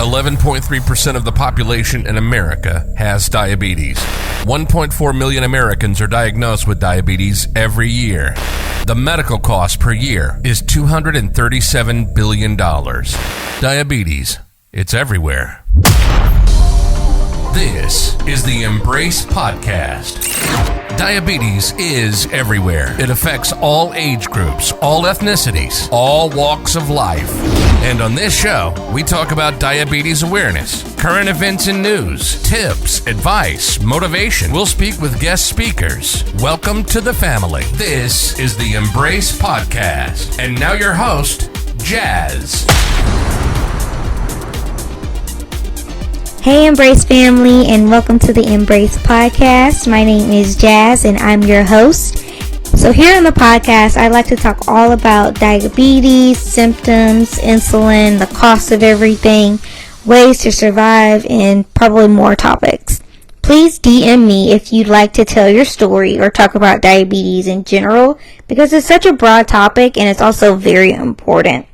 11.3% of the population in America has diabetes. 1.4 million Americans are diagnosed with diabetes every year. The medical cost per year is $237 billion. Diabetes, it's everywhere. This is the Embrace Podcast. Diabetes is everywhere. It affects all age groups, all ethnicities, all walks of life. And on this show, we talk about diabetes awareness, current events and news, tips, advice, motivation. We'll speak with guest speakers. Welcome to the family. This is the Embrace Podcast. And now your host, Jazz. Hey Embrace family, and welcome to the Embrace Podcast. My name is Jazz and I'm your host. So here on the podcast, I like to talk all about diabetes, symptoms, insulin, the cost of everything, ways to survive, and probably more topics. Please DM me if you'd like to tell your story or talk about diabetes in general, because it's such a broad topic and it's also very important.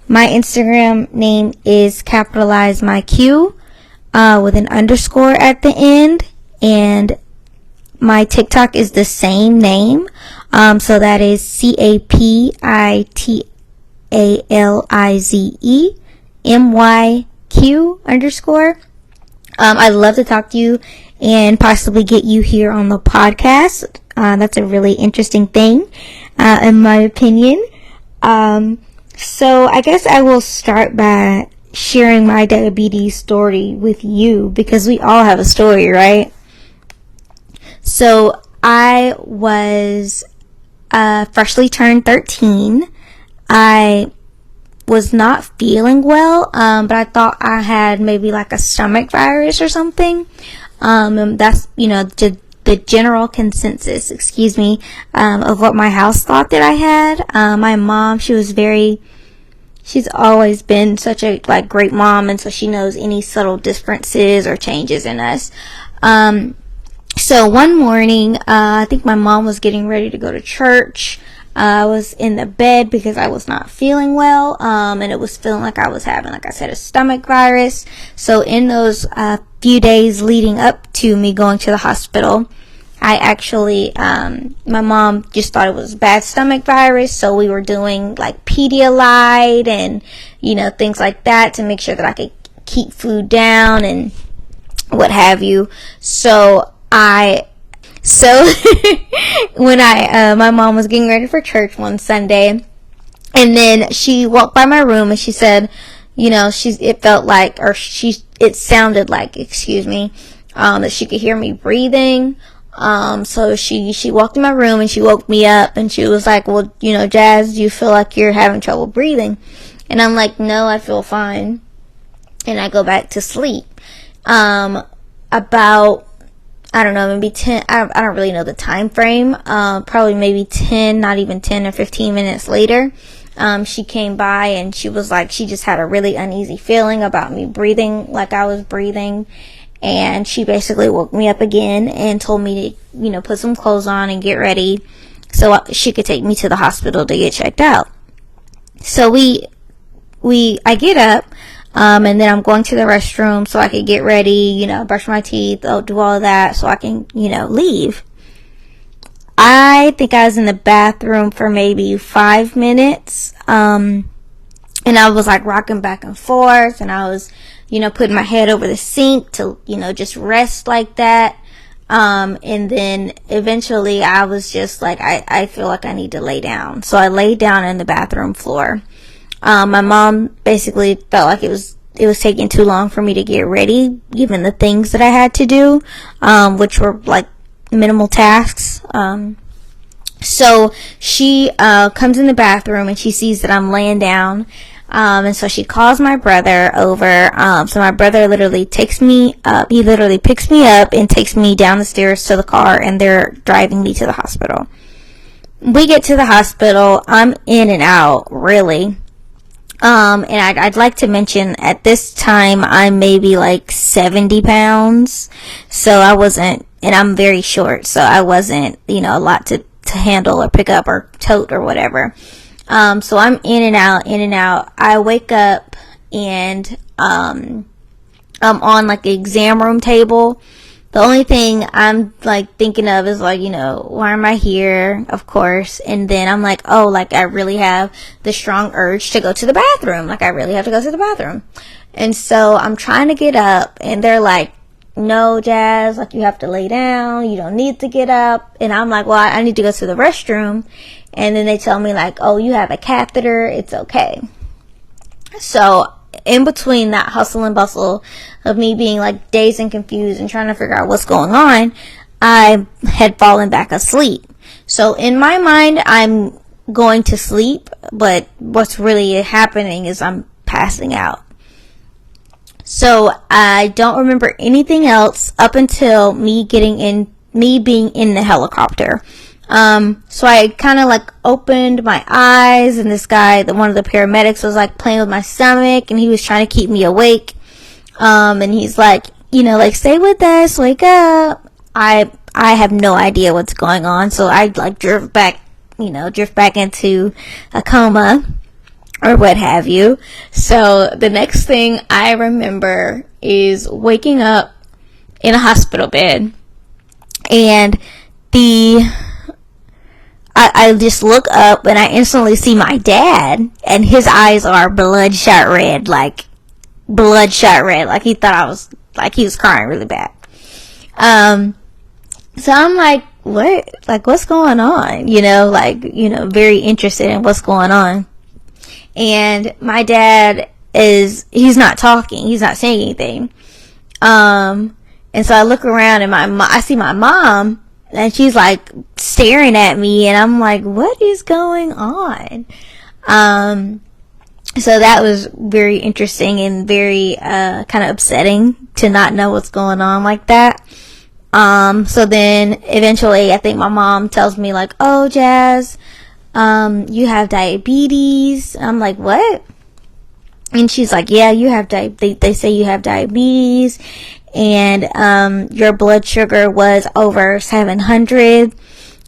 My Instagram name is capitalize my Q. With an underscore at the end, and my TikTok is the same name, so that is CAPITALIZE MYQ _. I'd love to talk to you and possibly get you here on the podcast. That's a really interesting thing, in my opinion. So I guess I will start by sharing my diabetes story with you, because we all have a story, right? So I was freshly turned 13. I was not feeling well, but I thought I had maybe like a stomach virus or something. And that's, the general consensus, of what my house thought that I had. My mom, she's always been such a great mom, and so she knows any subtle differences or changes in us. So one morning, I think my mom was getting ready to go to church. I was in the bed because I was not feeling well, and it was feeling like I was having, like I said, a stomach virus. So in those few days leading up to me going to the hospital, I actually, my mom just thought it was bad stomach virus, so we were doing like Pedialyte and, things like that to make sure that I could keep food down and what have you. So when my mom was getting ready for church one Sunday, and then she walked by my room and she said, it sounded like, that she could hear me breathing. So she walked in my room and she woke me up and she was like, well, Jazz, do you feel like you're having trouble breathing? And I'm like, no, I feel fine. And I go back to sleep. About, I don't know, maybe 10, I don't really know the time frame, probably maybe 10, not even 10 or 15 minutes later, she came by and she was like, she just had a really uneasy feeling about me breathing like I was breathing. And she basically woke me up again and told me to, put some clothes on and get ready so she could take me to the hospital to get checked out. So I get up, and then I'm going to the restroom so I could get ready, brush my teeth, I'll do all of that so I can, leave. I think I was in the bathroom for maybe 5 minutes, and I was like rocking back and forth, and I was, putting my head over the sink to, just rest like that. And then eventually I was just like, I feel like I need to lay down. So I laid down in the bathroom floor. My mom basically felt like it was taking too long for me to get ready, given the things that I had to do, which were like minimal tasks. So she comes in the bathroom and she sees that I'm laying down. And so she calls my brother over. So my brother literally takes me up. He literally picks me up and takes me down the stairs to the car, and they're driving me to the hospital. We get to the hospital. I'm in and out, really. And I'd like to mention at this time I'm maybe like 70 pounds. So I wasn't, and I'm very short, so I wasn't, a lot to handle or pick up or tote or whatever. So I'm in and out. I wake up and I'm on like the exam room table. The only thing I'm like thinking of is like, why am I here? Of course. And then I'm like, oh, like I really have the strong urge to go to the bathroom. Like I really have to go to the bathroom. And so I'm trying to get up, and they're like, no, Jazz, like you have to lay down. You don't need to get up. And I'm like, well, I need to go to the restroom. And then they tell me like, oh, you have a catheter. It's okay. So in between that hustle and bustle of me being like dazed and confused and trying to figure out what's going on, I had fallen back asleep. So in my mind, I'm going to sleep, but what's really happening is I'm passing out. So I don't remember anything else up until me being in the helicopter. So I kind of like opened my eyes, and this guy, one of the paramedics, was like playing with my stomach, and he was trying to keep me awake. And he's like, like, stay with us, wake up. I have no idea what's going on. So I like drift back into a coma or what have you. So the next thing I remember is waking up in a hospital bed, and I just look up and I instantly see my dad, and his eyes are bloodshot red, like he thought I was, like he was crying really bad. So I'm like, what? Like, what's going on? Very interested in what's going on. And my dad he's not talking. He's not saying anything. And so I look around, and I see my mom, and she's like staring at me, and I'm like, what is going on? So that was very interesting and very, kind of upsetting to not know what's going on like that. So then eventually I think my mom tells me like, oh, Jazz, you have diabetes. I'm like, what? And she's like, yeah, you have they say you have diabetes, and your blood sugar was over 700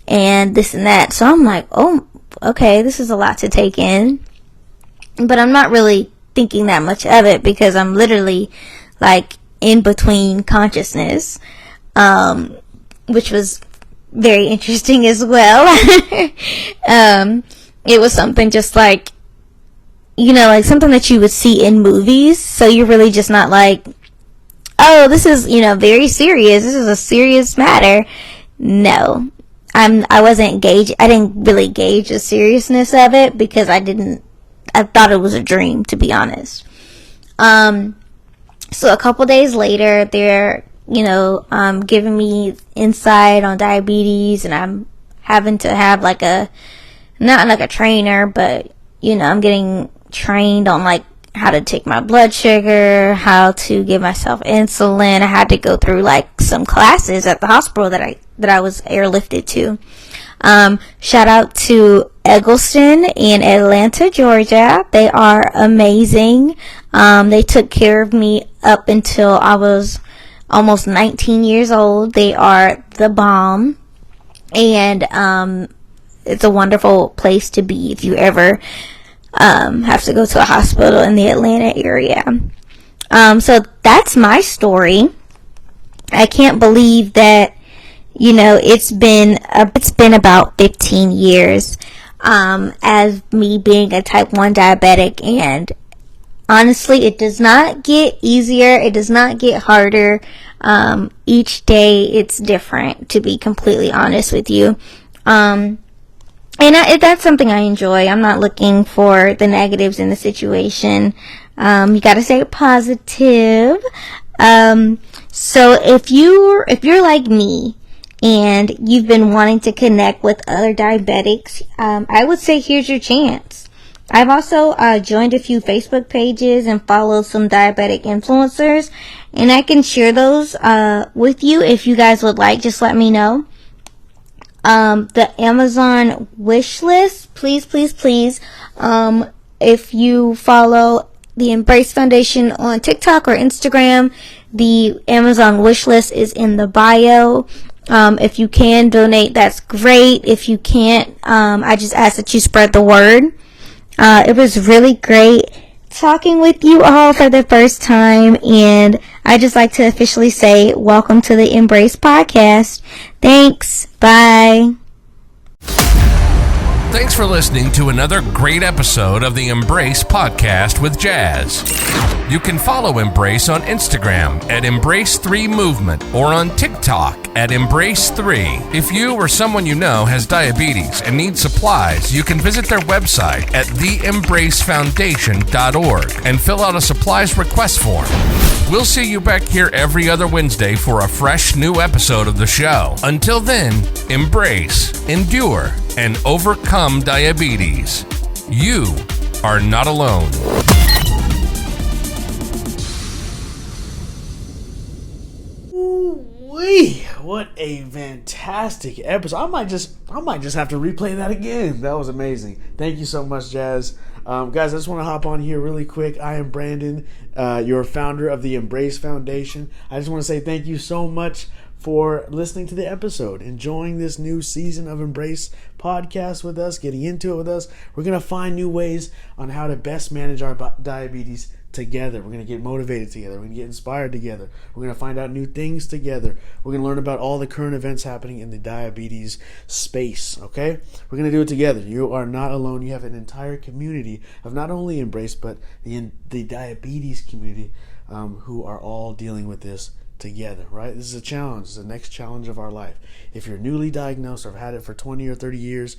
and this and that. So I'm like, oh, okay, this is a lot to take in. But I'm not really thinking that much of it because I'm literally like in between consciousness, which was very interesting as well. It was something just like, like something that you would see in movies. So you're really just not like, oh, this is, very serious. This is a serious matter. No, I wasn't engaged. I didn't really gauge the seriousness of it because I thought it was a dream, to be honest. So a couple days later, they're, giving me insight on diabetes, and I'm having to have like not like a trainer, but, I'm getting trained on like how to take my blood sugar, how to give myself insulin. I had to go through like some classes at the hospital that I was airlifted to. Shout out to Eggleston in Atlanta, Georgia. They are amazing. They took care of me up until I was almost 19 years old. They are the bomb. And it's a wonderful place to be if you ever have to go to a hospital in the Atlanta area. So that's my story. I can't believe that, it's been about 15 years as me being a type 1 diabetic, and honestly, it does not get easier. It does not get harder. Each day it's different, to be completely honest with you. And that's something I enjoy. I'm not looking for the negatives in the situation. You gotta stay positive. So if you're like me and you've been wanting to connect with other diabetics, I would say here's your chance. I've also joined a few Facebook pages and followed some diabetic influencers, and I can share those with you if you guys would like. Just let me know. The Amazon wish list, please, if you follow the Embrace Foundation on TikTok or Instagram, the Amazon wish list is in the bio. If you can donate, that's great. If you can't, I just ask that you spread the word. It was really great talking with you all for the first time, and I just like to officially say welcome to the Embrace Podcast. Thanks. Bye. Thanks for listening to another great episode of the Embrace Podcast with Jazz. You can follow Embrace on Instagram at Embrace3Movement or on TikTok at Embrace3. If you or someone you know has diabetes and needs supplies, you can visit their website at theembracefoundation.org and fill out a supplies request form. We'll see you back here every other Wednesday for a fresh new episode of the show. Until then, embrace, endure, and overcome diabetes. You are not alone. Ooh-wee. What a fantastic episode. I might just have to replay that again. That was amazing. Thank you so much, Jazz. Guys, I just want to hop on here really quick. I am Brandon, your founder of the Embrace Foundation. I just want to say thank you so much for listening to the episode, enjoying this new season of Embrace Podcast with us, getting into it with us. We're going to find new ways on how to best manage our diabetes together. We're going to get motivated together. We're going to get inspired together. We're going to find out new things together. We're going to learn about all the current events happening in the diabetes space, okay? We're going to do it together. You are not alone. You have an entire community of not only Embrace, but the diabetes community who are all dealing with this together, right? This is a challenge. This is the next challenge of our life. If you're newly diagnosed or have had it for 20 or 30 years,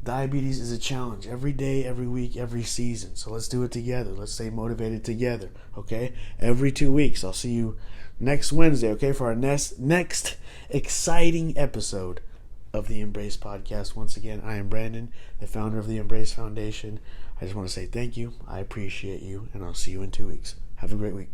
diabetes is a challenge every day, every week, every season. So let's do it together. Let's stay motivated together, okay? Every 2 weeks. I'll see you next Wednesday, okay, for our next exciting episode of the Embrace Podcast. Once again, I am Brandon, the founder of the Embrace Foundation. I just want to say thank you. I appreciate you, and I'll see you in 2 weeks. Have a great week.